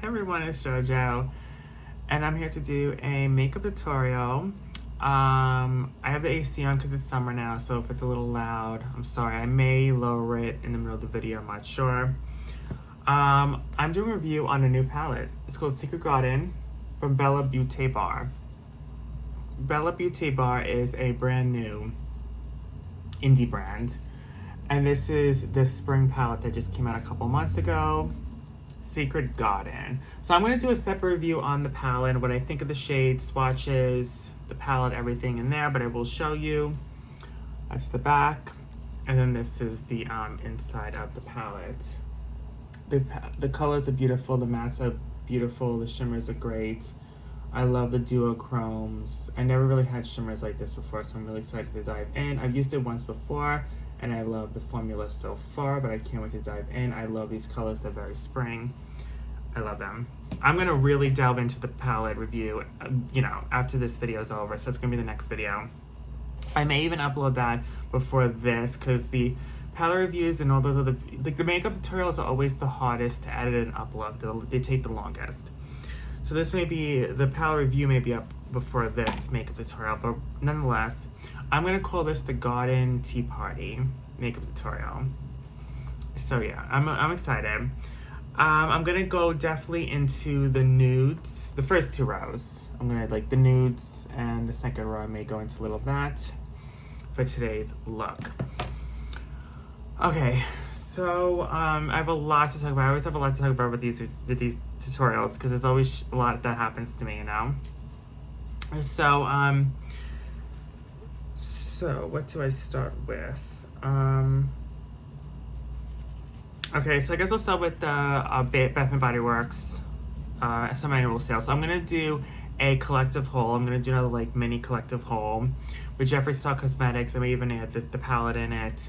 Hey everyone, it's JoJo, and I'm here to do a makeup tutorial. I have the AC on because it's summer now, so if it's a little loud, I'm sorry. I may lower it in the middle of the video, I'm not sure. I'm doing a review on a new palette. It's called Secret Garden from B&BW. B&BW is a brand new indie brand, and this is the spring palette that just came out a couple months ago. Secret Garden. So I'm going to do a separate review on the palette, what I think of the shades, swatches, the palette, everything in there, but I will show you. That's the back, and then this is the inside of the palette. The colors are beautiful, the mattes are beautiful, the shimmers are great. I love the duochromes. I never really had shimmers like this before, so I'm really excited to dive in. I've used it once before, and I love the formula so far, but I can't wait to dive in. I love these colors, they're very spring. I love them. I'm gonna really delve into the palette review, after this video is over, so it's gonna be the next video. I may even upload that before this, because the palette reviews and all those other, like the makeup tutorials are always the hardest to edit and upload. They take the longest. So this may be, the palette review may be up before this makeup tutorial, but nonetheless, I'm gonna call this the Garden Tea Party makeup tutorial. So yeah, I'm excited. I'm gonna go definitely into the nudes, the first two rows. I'm gonna like the nudes, and the second row I may go into a little of that for today's look. Okay, so I have a lot to talk about. I always have a lot to talk about with these tutorials because there's always a lot that happens to me, So so what do I start with? Okay, so I guess I'll start with the Bath & Body Works semi-annual sale. So I'm gonna do a collective haul. I'm gonna do another like mini collective haul with Jeffree Star Cosmetics. I may even add the palette in it.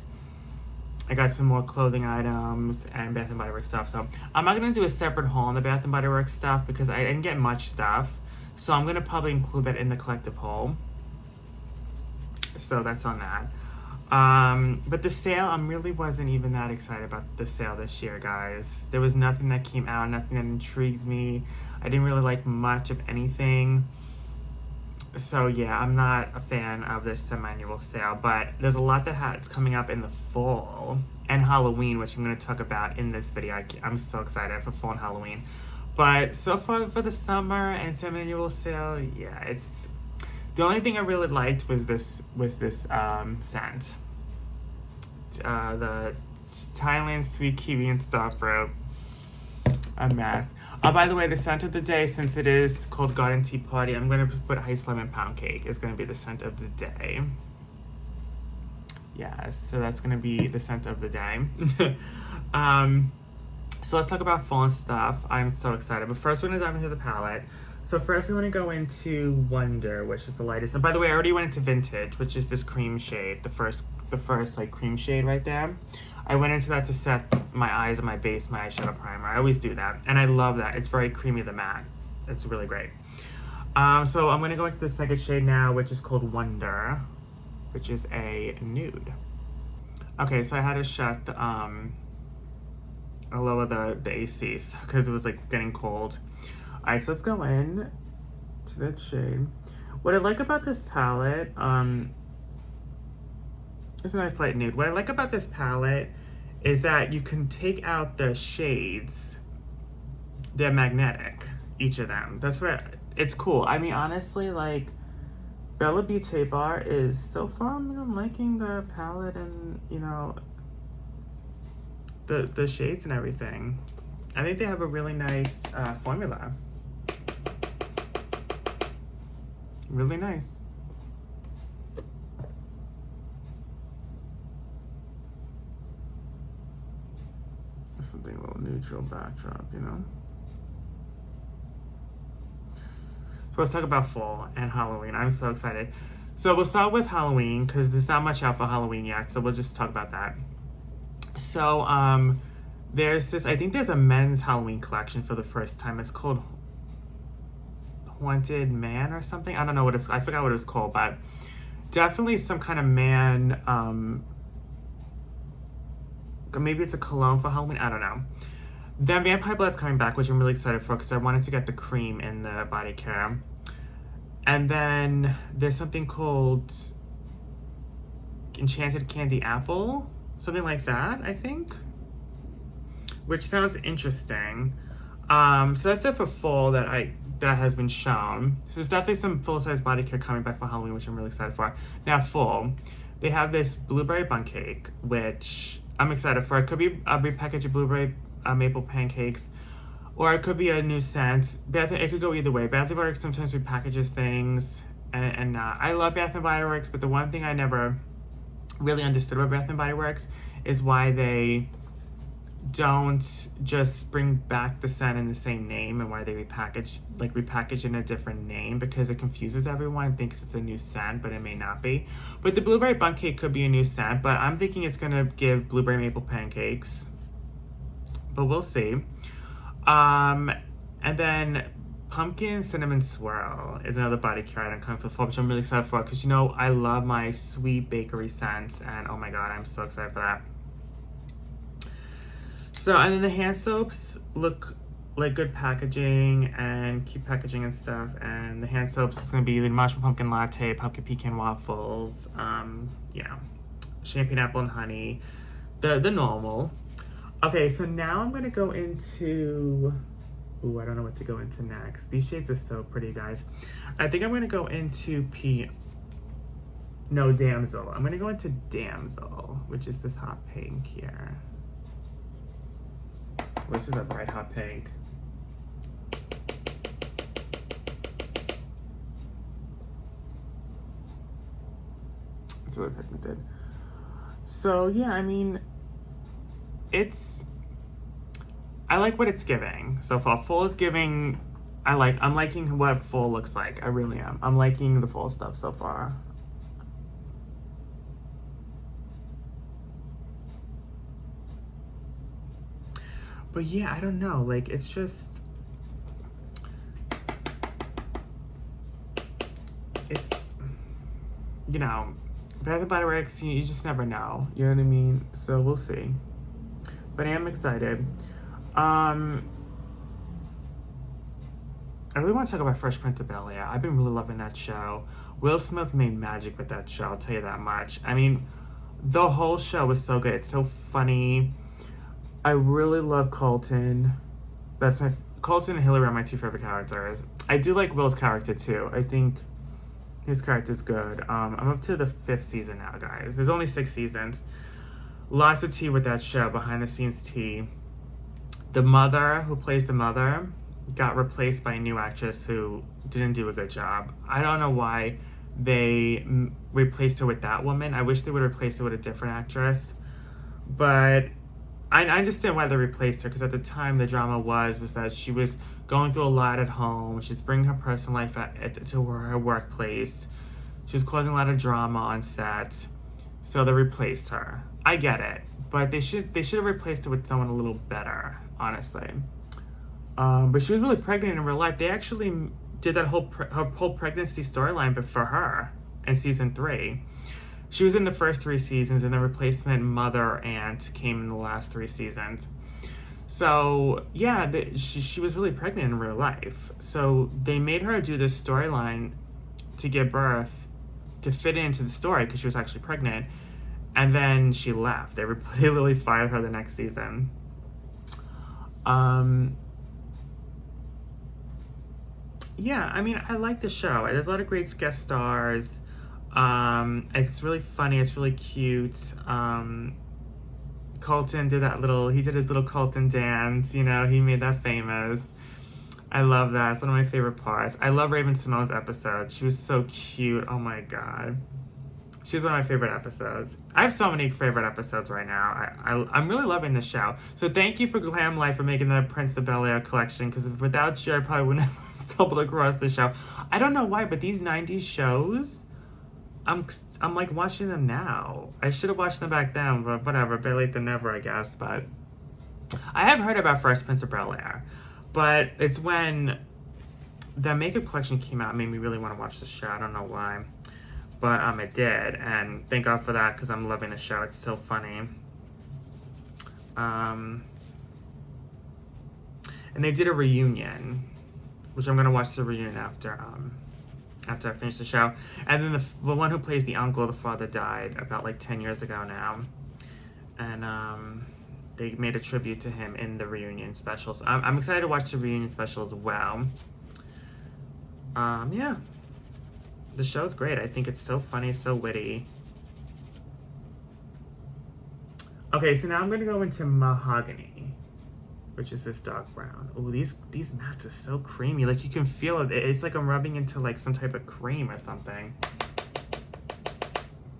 I got some more clothing items and Bath & Body Works stuff. So I'm not gonna do a separate haul on the Bath & Body Works stuff because I didn't get much stuff. So I'm gonna probably include that in the collective haul. So that's on that. But the sale, I really wasn't even that excited about the sale this year, guys. There was nothing that came out, nothing that intrigues me. I didn't really like much of anything. So yeah, I'm not a fan of this semi-annual sale, but there's a lot that's coming up in the fall and Halloween, which I'm going to talk about in this video. I'm so excited for fall and Halloween. But so far for the summer and semi-annual sale, yeah, it's the only thing I really liked was this scent. The Thailand Sweet Kiwi and Starfruit. A mess. By the way, the scent of the day, since it is called Garden Tea Party, I'm going to put Ice Lemon Pound Cake is going to be the scent of the day. Yes, so that's going to be the scent of the day. So let's talk about fall and stuff. I'm so excited. But first, we're going to dive into the palette. So first, we want to go into Wonder, which is the lightest. And by the way, I already went into Vintage, which is this cream shade, the first like cream shade right there. I went into that to set my eyes and my base, my eyeshadow primer. I always do that, and I love that. It's very creamy, the matte. It's really great. So I'm gonna go into the second shade now, which is called Wonder, which is a nude. Okay, so I had to shut the lower the ACs because it was like getting cold. All right, so let's go in to that shade. What I like about this palette, it's a nice light nude. What I like about this palette is that you can take out the shades. They're magnetic, each of them. That's what, it's cool. I mean, honestly, like, B&BW is, so far, I'm liking the palette and, the shades and everything. I think they have a really nice formula. Really nice. Something a little neutral backdrop, So let's talk about fall and Halloween. I'm so excited. So we'll start with Halloween because there's not much out for Halloween yet, so we'll just talk about that. So there's this, I think there's a men's Halloween collection for the first time. It's called Haunted Man or something. I don't know what I forgot what it was called, but definitely some kind of man, maybe it's a cologne for Halloween, I don't know. Then Vampire Blood's coming back, which I'm really excited for because I wanted to get the cream in the body care. And then there's something called Enchanted Candy Apple, something like that, I think, which sounds interesting. So that's it for fall that has been shown. So there's definitely some full-size body care coming back for Halloween, which I'm really excited for. Now fall, they have this blueberry bun cake, which I'm excited for. It could be a repackaged blueberry maple pancakes, or it could be a new scent. It could go either way. Bath & Body Works sometimes repackages things, and not. I love Bath & Body Works, but the one thing I never really understood about Bath & Body Works is why they don't just bring back the scent in the same name, and why they repackage in a different name, because it confuses everyone and thinks it's a new scent, but it may not be. But the blueberry bun cake could be a new scent, but I'm thinking it's gonna give blueberry maple pancakes, but we'll see. And then pumpkin cinnamon swirl is another body care item coming for the fall, which I'm really excited for because, you know, I love my sweet bakery scents, and oh my god, I'm so excited for that. So, and then the hand soaps look like good packaging and cute packaging and stuff. And the hand soaps is gonna be the mushroom pumpkin latte, pumpkin pecan waffles, yeah, champagne apple and honey, the normal. Okay, so now I'm gonna go into, ooh, I don't know what to go into next. These shades are so pretty, guys. I think I'm gonna go into Damsel. I'm gonna go into Damsel, which is this hot pink here. This is a bright hot pink. It's really pigmented. So yeah, I mean, I like what it's giving so far. Fall is giving, I'm liking what fall looks like. I really am. I'm liking the fall stuff so far. But yeah, I don't know. Like, it's just, it's, you know, Bath & Body Works, you just never know. You know what I mean? So we'll see. But I am excited. I really want to talk about Fresh Prince of Bel-Air. I've been really loving that show. Will Smith made magic with that show, I'll tell you that much. I mean, the whole show was so good. It's so funny. I really love Colton. Colton and Hillary are my two favorite characters. I do like Will's character too. I think his character's good. I'm up to the 5th season now, guys. There's only 6 seasons. Lots of tea with that show, behind the scenes tea. The mother who plays the mother got replaced by a new actress who didn't do a good job. I don't know why they replaced her with that woman. I wish they would replace her with a different actress. But I understand why they replaced her, because at the time the drama was that she was going through a lot at home. She's bringing her personal life to her workplace. She was causing a lot of drama on set. So they replaced her. I get it. But they should have replaced her with someone a little better, honestly. But she was really pregnant in real life. They actually did that her whole pregnancy storyline for her in season 3. She was in the first 3 seasons, and the replacement mother aunt came in the last 3 seasons. So yeah, she was really pregnant in real life. So they made her do this storyline to give birth to fit into the story, because she was actually pregnant. And then she left. They literally fired her the next season. Yeah, I mean, I like the show. There's a lot of great guest stars. It's really funny. It's really cute. Colton did his little Colton dance. You know, he made that famous. I love that. It's one of my favorite parts. I love Raven-Symoné's episode. She was so cute. Oh my god. She's one of my favorite episodes. I have so many favorite episodes right now. I'm really loving this show. So thank you for Glam Life for making the Prince of Bel-Air collection, because without you, I probably wouldn't have stumbled across the show. I don't know why, but these 90s shows, I'm like watching them now. I should have watched them back then, but whatever. Better late than never, I guess. But I have heard about Fresh Prince of Bel-Air, but it's when the makeup collection came out, it made me really want to watch the show. I don't know why. But it did, and thank God for that, because I'm loving the show. It's so funny. And they did a reunion, which I'm gonna watch the reunion after I finish the show. And then the one who plays the uncle, the father, died about like 10 years ago now. And they made a tribute to him in the reunion special. So I'm excited to watch the reunion special as well. Yeah. The show's great. I think it's so funny, so witty. Okay, so now I'm gonna go into Mahogany, which is this dark brown. Oh, these mats are so creamy. Like, you can feel it. It's like I'm rubbing into like some type of cream or something.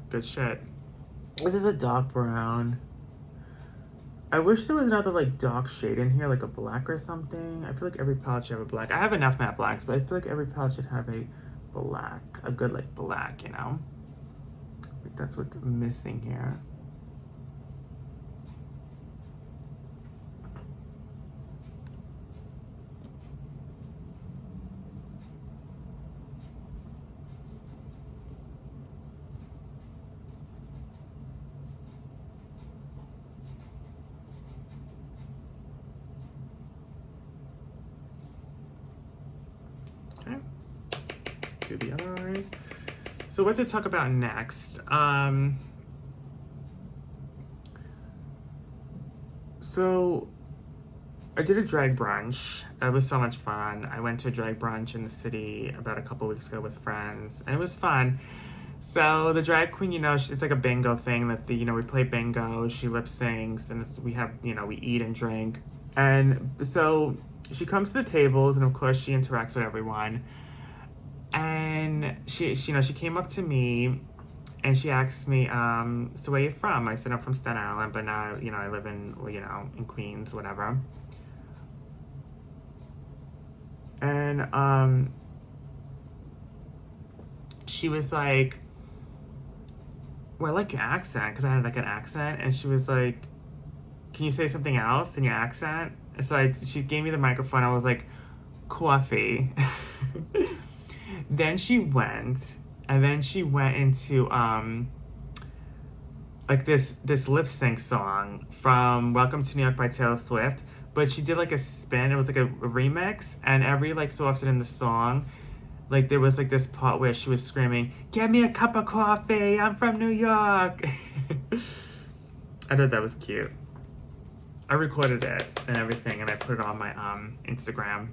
Good shit. This is a dark brown. I wish there was another like dark shade in here, like a black or something. I feel like every palette should have a black. I have enough matte blacks, but I feel like every palette should have a black, a good like black, you know? Like, that's what's missing here. Okay. Do the other eye. So what to talk about next? So I did a drag brunch. It was so much fun. I went to a drag brunch in the city about a couple weeks ago with friends, and it was fun. So the drag queen, you know, it's like a bingo thing that we play bingo. She lip syncs, and we have, we eat and drink. And so she comes to the tables, and of course she interacts with everyone. And she came up to me, and she asked me, so where are you from? I said, I'm from Staten Island, but now, I live in Queens, whatever. And she was like, well, I like your accent, because I had like an accent, and she was like, can you say something else in your accent? And so she gave me the microphone. I was like, coffee. Then she went into like this lip sync song from Welcome to New York by Taylor Swift, but she did like a spin. It was like a remix, and every like so often in the song, like there was like this part where she was screaming, "Get me a cup of coffee, I'm from New York." I thought that was cute. I recorded it and everything, and I put it on my Instagram.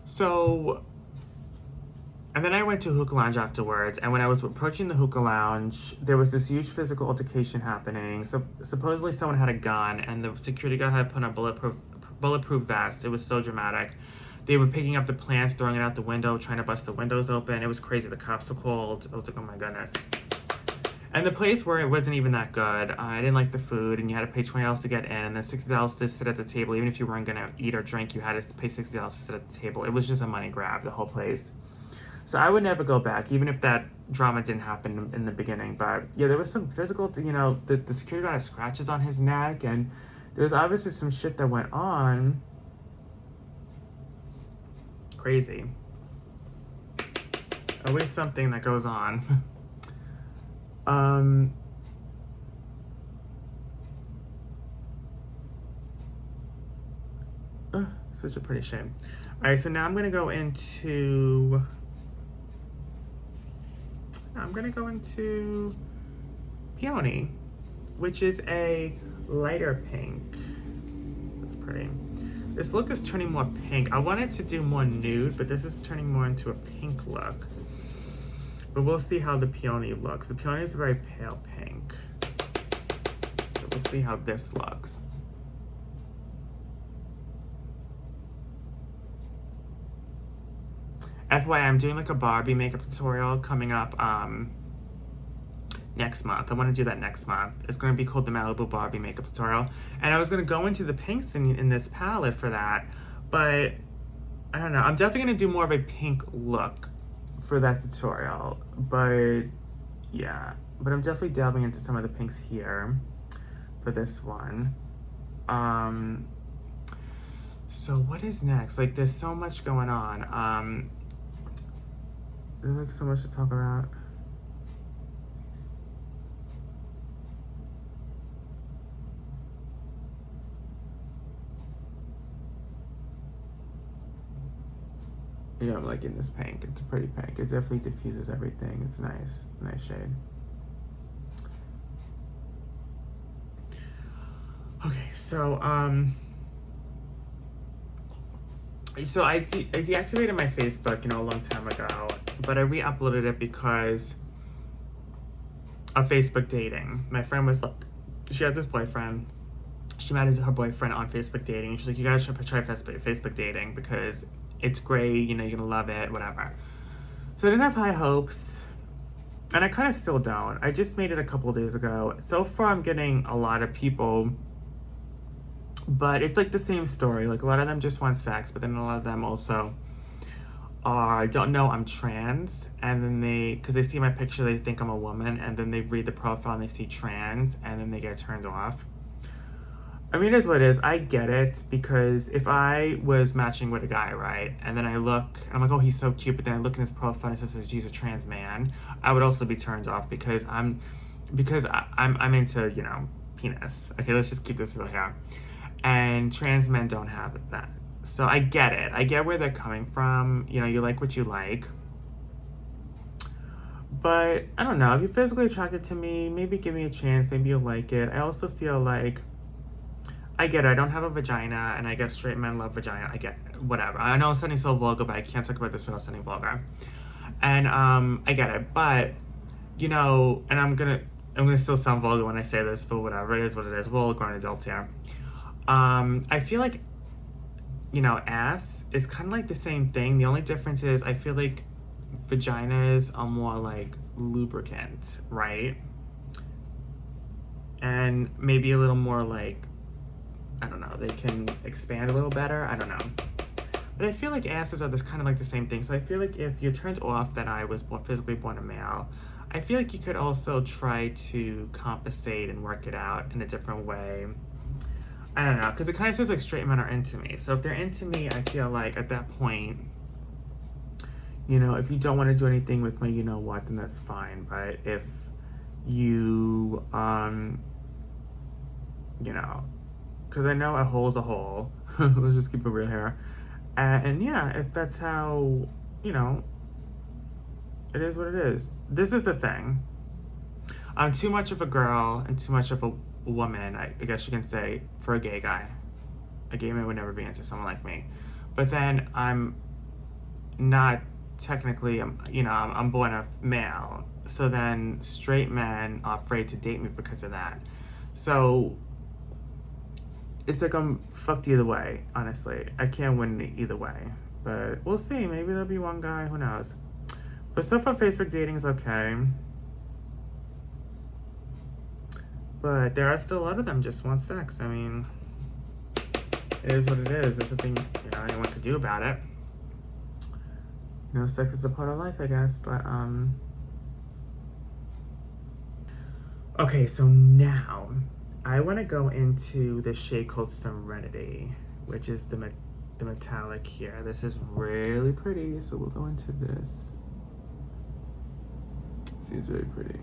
So, and then I went to Hookah Lounge afterwards, and when I was approaching the Hookah Lounge, there was this huge physical altercation happening. So supposedly someone had a gun, and the security guard had put on a bulletproof vest. It was so dramatic. They were picking up the plants, throwing it out the window, trying to bust the windows open. It was crazy. The cops were called. I was like, oh my goodness. And the place where it wasn't even that good. I didn't like the food, and you had to pay $20 to get in, and then $60 to sit at the table. Even if you weren't gonna eat or drink, you had to pay $60 to sit at the table. It was just a money grab, the whole place. So I would never go back, even if that drama didn't happen in the beginning. But yeah, there was some physical, the security guard had scratches on his neck, and there was obviously some shit that went on. Crazy. Always something that goes on. Such a pretty shame. All right, so now I'm gonna go into Peony, which is a lighter pink. That's pretty. This look is turning more pink. I wanted to do more nude, but this is turning more into a pink look. But we'll see how the Peony looks. The Peony is a very pale pink. So we'll see how this looks. FYI, I'm doing like a Barbie makeup tutorial coming up next month. I want to do that next month. It's going to be called the Malibu Barbie makeup tutorial. And I was going to go into the pinks in this palette for that. But I don't know. I'm definitely going to do more of a pink look for that tutorial. But yeah. But I'm definitely delving into some of the pinks here for this one. So what is next? Like, there's so much going on. There's like so much to talk about. Yeah, I'm liking this pink. It's a pretty pink. It definitely diffuses everything. It's nice. It's a nice shade. Okay, so I deactivated my Facebook, a long time ago, but I re-uploaded it because of Facebook dating. My friend was like, she had this boyfriend. She met her boyfriend on Facebook dating. She's like, you guys should try Facebook dating because it's great. You're gonna love it, whatever. So I didn't have high hopes, and I kind of still don't. I just made it a couple days ago. So far, I'm getting a lot of people, but it's like the same story. Like a lot of them just want sex, but then a lot of them also don't know I'm trans, and then because they see my picture, they think I'm a woman, and then they read the profile and they see trans, and then they get turned off. I mean, it is what it is. I get it, because if I was matching with a guy, right, and then I look, and I'm like, oh, he's so cute, but then I look in his profile and it says he's a trans man, I would also be turned off because I'm into, penis. Okay, let's just keep this real here. And trans men don't have that. So I get it. I get where they're coming from. You like what you like. But I don't know. If you're physically attracted to me, maybe give me a chance. Maybe you'll like it. I also feel like I get it. I don't have a vagina, and I guess straight men love vagina. I get it. Whatever. I know I'm sounding so vulgar, but I can't talk about this without sounding vulgar. And I get it. But and I'm gonna still sound vulgar when I say this, but whatever. It is what it is. We're all grown adults here. I feel like ass is kind of like the same thing. The only difference is I feel like vaginas are more like lubricant, right? And maybe a little more like, I don't know, they can expand a little better. I don't know. But I feel like asses are this kind of like the same thing. So I feel like if you're turned off that I was physically born a male, I feel like you could also try to compensate and work it out in a different way. I don't know, because it kind of seems like straight men are into me. So if they're into me, I feel like at that point, if you don't want to do anything with me, then that's fine. But if you, because I know a hole's a hole. Let's just keep it real here. And yeah, if that's how, it is what it is. This is the thing. I'm too much of a girl and too much of a woman, I guess you can say, for a gay guy. A gay man would never be into someone like me. But then I'm not technically, I'm born a male. So then straight men are afraid to date me because of that. So it's like I'm fucked either way, honestly. I can't win either way. But we'll see. Maybe there'll be one guy, who knows. But so far, Facebook dating is okay. But there are still a lot of them just want sex. I mean, it is what it is. There's nothing, anyone could do about it. Sex is a part of life, I guess. But, okay, so now I want to go into the shade called Serenity, which is the metallic here. This is really pretty, so we'll go into this. See, it's really pretty.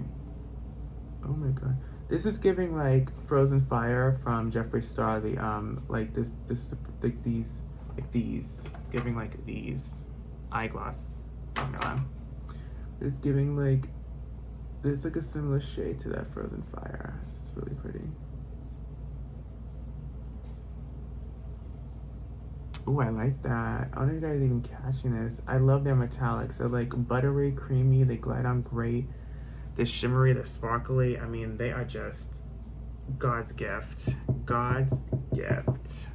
Oh my god. This is giving like Frozen Fire from Jeffree Star. The like these. It's giving like these eyeglass formula. It's giving like, there's like a similar shade to that Frozen Fire. This is really pretty. Oh, I like that. I don't know if you guys even catching this. I love their metallics. They're like buttery, creamy. They glide on great. They're shimmery, they're sparkly. I mean, they are just God's gift. God's gift.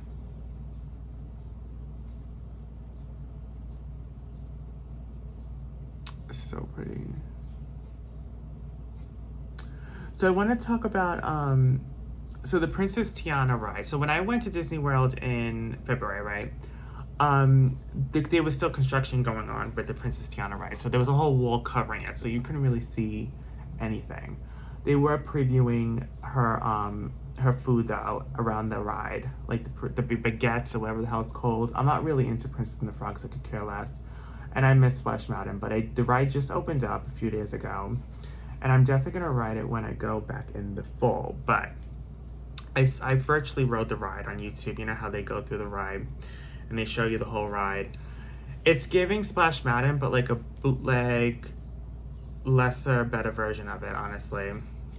So pretty. So I want to talk about so the Princess Tiana ride. So when I went to Disney World in February, right? There was still construction going on with the Princess Tiana ride. So there was a whole wall covering it, so you couldn't really see anything. They were previewing her food though around the ride, like the baguettes or whatever the hell it's called. I'm not really into Princess and the Frog, so I could care less. And I miss Splash Mountain, but the ride just opened up a few days ago, and I'm definitely gonna ride it when I go back in the fall. But I virtually rode the ride on YouTube. You know how they go through the ride and they show you the whole ride. It's giving Splash Mountain, but like a bootleg, lesser, better version of it. Honestly,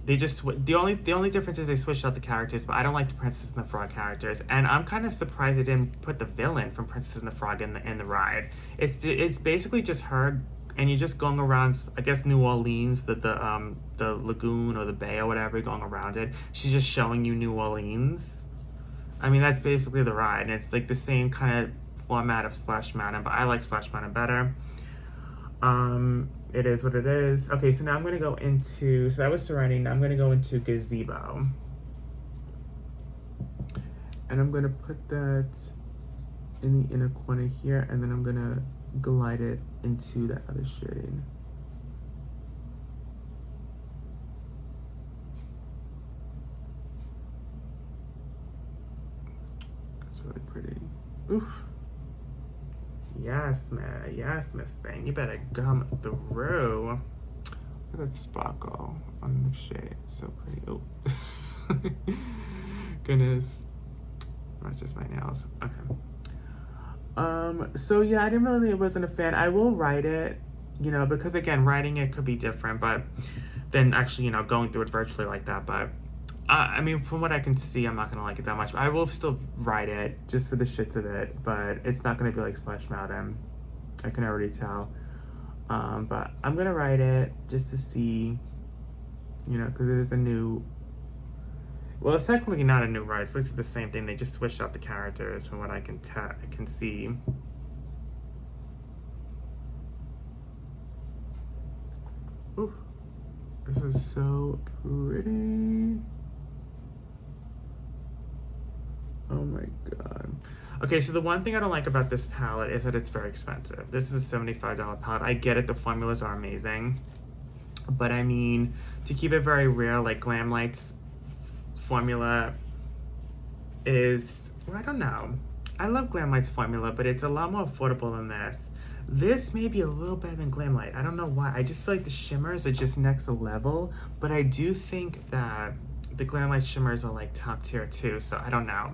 they just the only difference is they switched out the characters, but I don't like the Princess and the Frog characters, and I'm kind of surprised they didn't put the villain from Princess and the Frog in the ride. It's basically just her, and you're just going around. I guess New Orleans, the lagoon or the bay or whatever, going around it. She's just showing you New Orleans. I mean, that's basically the ride, and it's like the same kind of format of Splash Mountain, but I like Splash Mountain better. It is what it is. Okay, so now I'm gonna go into, so that was Serenity, now I'm gonna go into Gazebo. And I'm gonna put that in the inner corner here, and then I'm gonna glide it into that other shade. That's really pretty. Oof. Yes, man. Yes, Miss Thing. You better come through. Look at that sparkle on the shade. So pretty. Oh. Goodness. Not just my nails. Okay. So yeah, I didn't really, wasn't a fan. I will write it, you know, because again, writing it could be different, but then actually, you know, going through it virtually like that. But I mean, from what I can see, I'm not gonna like it that much. But I will still write it just for the shits of it, but it's not gonna be like Splash Mountain. I can already tell. But I'm gonna write it just to see, you know, because it is a new. Well, it's technically not a new ride. It's basically the same thing. They just switched out the characters from what I can see. Ooh, this is so pretty. Oh my god. Okay, so the one thing I don't like about this palette is that it's very expensive. This is a $75 palette. I get it, the formulas are amazing. But I mean, to keep it very real, like Glamlight's formula is, well, I don't know. I love Glamlight's formula, but it's a lot more affordable than this. This may be a little better than Glamlight. I don't know why. I just feel like the shimmers are just next level, but I do think that the Glamlight shimmers are like top tier too, so I don't know.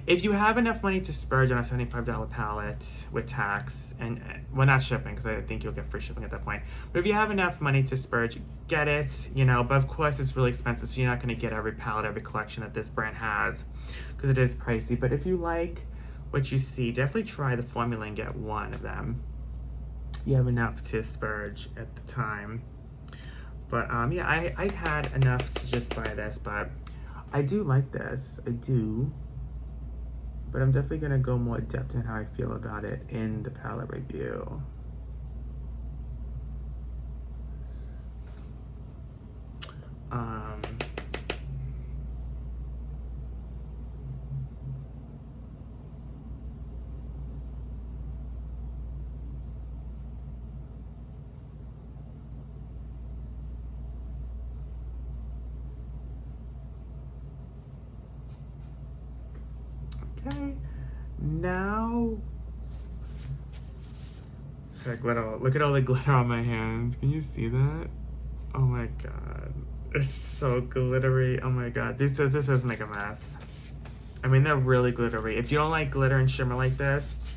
If you have enough money to splurge on a $75 palette with tax, and well, not shipping, because I think you'll get free shipping at that point. But if you have enough money to splurge, get it, you know. But of course, it's really expensive, so you're not going to get every palette, every collection that this brand has, because it is pricey. But if you like what you see, definitely try the formula and get one of them. You have enough to splurge at the time. But yeah, I had enough to just buy this, but I do like this. I do. But I'm definitely gonna go more depth in how I feel about it in the palette review. Okay, now glitter. Look at all the glitter on my hands. Can you see that? Oh my god, it's so glittery. Oh my god, this does make a mess. I mean, they're really glittery. If you don't like glitter and shimmer like this,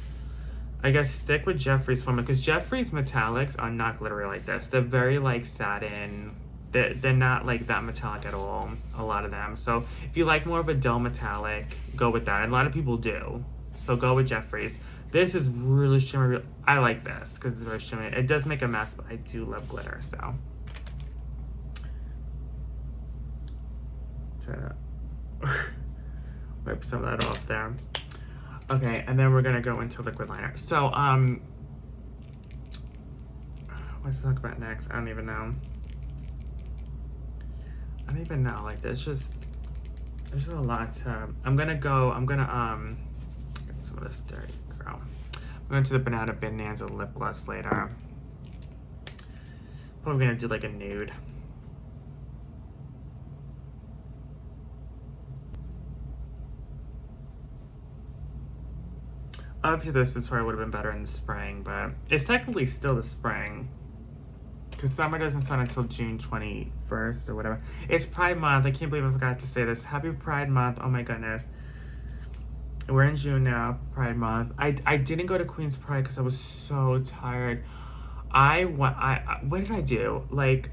I guess stick with Jeffree's formula, because Jeffree's metallics are not glittery like this. They're very like satin. They're not like that metallic at all, a lot of them. So if you like more of a dull metallic, go with that. And a lot of people do. So go with Jeffree's. This is really shimmery. I like this because it's very shimmery. It does make a mess, but I do love glitter, so. Try to wipe some of that off there. Okay, and then we're gonna go into liquid liner. So, what to talk about next? I don't even know. I don't even know. Like, there's just a lot to. I'm gonna get some of this dirty girl. I'm going to the Banana Bonanza lip gloss later. Probably gonna do like a nude. Obviously, this tutorial would have been better in the spring, but it's technically still the spring. Because summer doesn't start until June 21st or whatever. It's Pride Month. I can't believe I forgot to say this. Happy Pride Month. Oh my goodness. We're in June now, Pride Month. I didn't go to Queen's Pride because I was so tired. What did I do? Like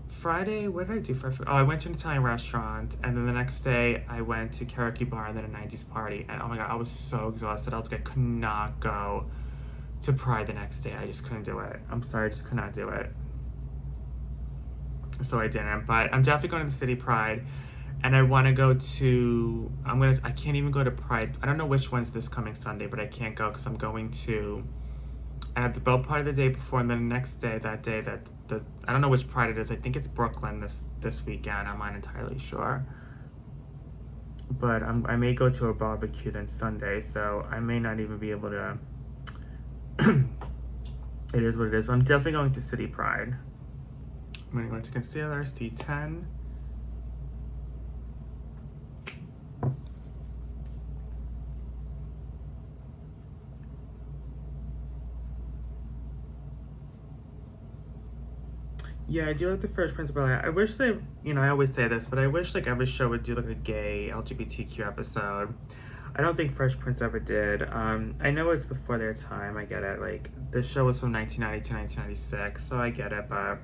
Friday, what did I do for? Oh, I went to an Italian restaurant, and then the next day I went to karaoke bar and then a '90s party. And oh my god, I was so exhausted. I could not go to Pride the next day. I just couldn't do it. I'm sorry, I just could not do it. So I didn't. But I'm definitely going to the City Pride, and I want to go to. I can't even go to Pride. I don't know which one's this coming Sunday, but I can't go because I'm going to. I have the Bell Party the day before, and then the next day, I don't know which Pride it is. I think it's Brooklyn this weekend. I'm not entirely sure. But I may go to a barbecue then Sunday, so I may not even be able to. It is what it is. But I'm definitely going to City Pride. I'm going to go into concealer, C10. Yeah, I do like the Fresh Prince of Bel-Air. I wish they, I always say this, but I wish like every show would do like a gay LGBTQ episode. I don't think Fresh Prince ever did. I know it's before their time. I get it. Like the show was from 1990 to 1996, so I get it. But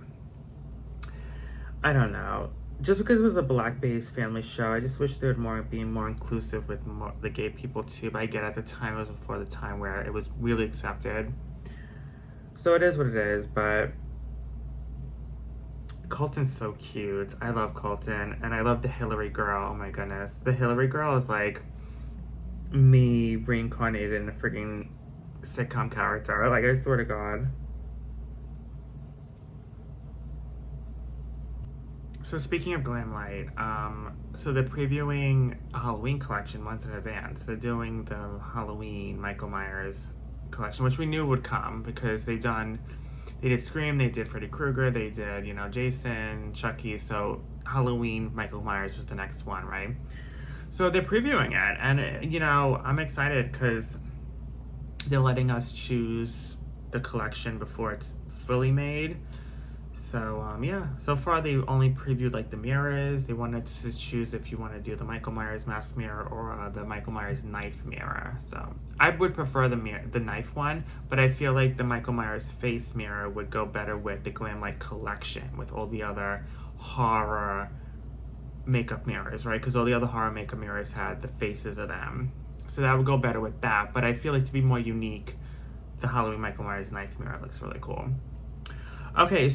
I don't know. Just because it was a black-based family show, I just wish they would be more inclusive with the gay people too. But I get it, at the time it was before the time where it was really accepted. So it is what it is. But Colton's so cute. I love Colton, and I love the Hillary girl. Oh my goodness, the Hillary girl is like me reincarnated in a freaking sitcom character. Like, I swear to God. So speaking of Glamlight, so they're previewing a Halloween collection months in advance. They're doing the Halloween Michael Myers collection, which we knew would come because they did Scream, they did Freddy Krueger, they did, Jason, Chucky. So Halloween Michael Myers was the next one, right? So they're previewing it, and I'm excited because they're letting us choose the collection before it's fully made. So yeah, so far they only previewed like the mirrors. They wanted to choose if you want to do the Michael Myers mask mirror or the Michael Myers knife mirror. So I would prefer the knife one, but I feel like the Michael Myers face mirror would go better with the Glamlight collection with all the other horror makeup mirrors, right? Because all the other horror makeup mirrors had the faces of them. So that would go better with that. But I feel like to be more unique, the Halloween Michael Myers knife mirror looks really cool. Okay,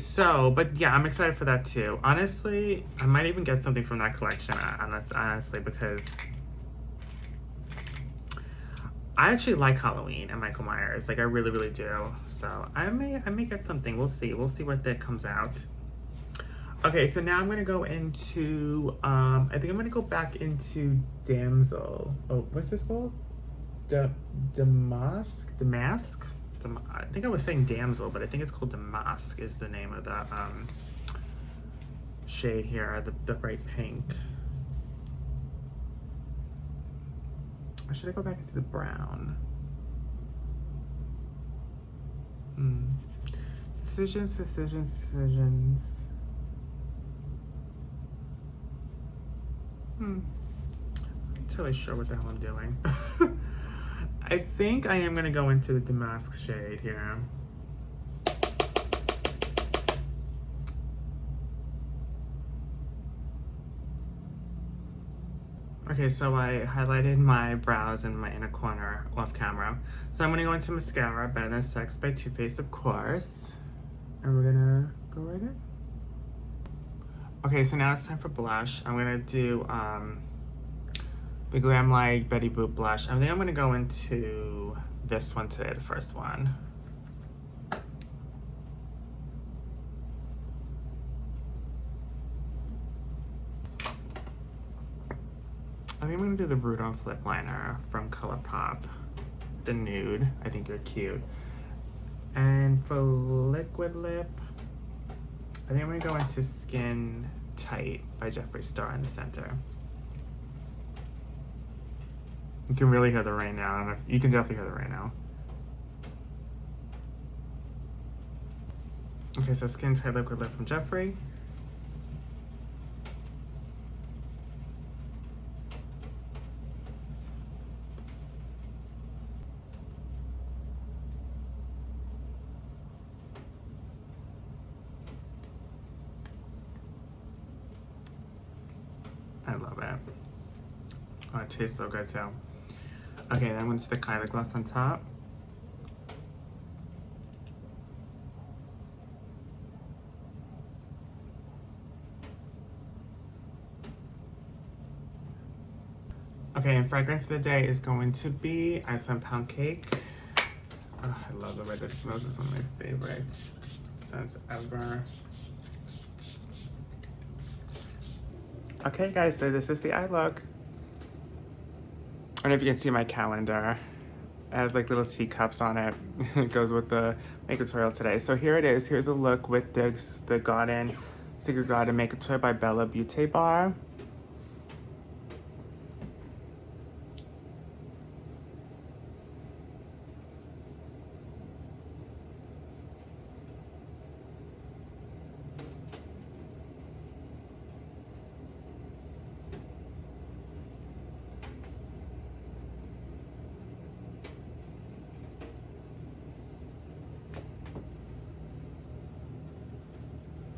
but yeah, I'm excited for that too. Honestly, I might even get something from that collection, honestly, because I actually like Halloween and Michael Myers. Like, I really, really do. So I may get something. We'll see. We'll see what that comes out. Okay, so now I'm gonna go into I think I'm gonna go back into Damsel. Oh, what's this called? Damask? I think I was saying Damsel, but I think it's called Damask is the name of the shade here, the bright pink. Or should I go back into the brown? Decisions. I'm not totally sure what the hell I'm doing. I think I am going to go into the Damask shade here. Okay, so I highlighted my brows in my inner corner off camera. So I'm going to go into mascara, Better Than Sex by Too Faced, of course. And we're going to go right in. Okay, so now it's time for blush. I'm going to do the Glamlight Betty Boop blush. I think I'm going to go into this one today, the first one. I think I'm going to do the Rudolph lip liner from ColourPop, the nude. I think you're cute. And for liquid lip, I think I'm going to go into Skin Tight by Jeffree Star in the center. You can really hear the rain now. You can definitely hear the rain now. Okay, so Skin Tight liquid lip from Jeffree. Oh, it tastes so good too. Okay, then I'm going to the Kylie gloss on top. Okay, and fragrance of the day is going to be Ice on Pound Cake. Oh, I love the way this smells. It's one of my favorite scents ever. Okay, guys, so this is the eye look. I don't know if you can see my calendar. It has like little teacups on it. It goes with the makeup tutorial today. So here it is. Here's a look with the Garden, Secret Garden makeup tutorial by Bella Beauty Bar.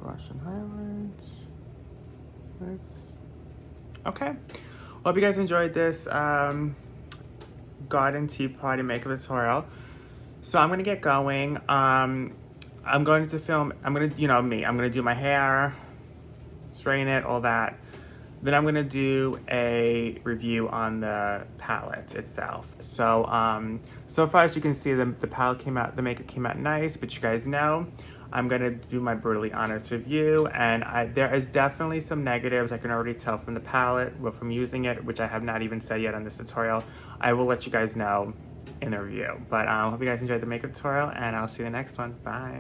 Blush and highlights. Thanks. Okay. Hope you guys enjoyed this Garden Tea Party makeup tutorial. So I'm gonna get going. I'm going to film. I'm gonna, you know me. I'm gonna do my hair, straighten it, all that. Then I'm gonna do a review on the palette itself. So so far as you can see, the palette came out, the makeup came out nice, but you guys know, I'm gonna do my brutally honest review, and there is definitely some negatives I can already tell from the palette, well, from using it, which I have not even said yet on this tutorial. I will let you guys know in the review. But I hope you guys enjoyed the makeup tutorial, and I'll see you in the next one. Bye.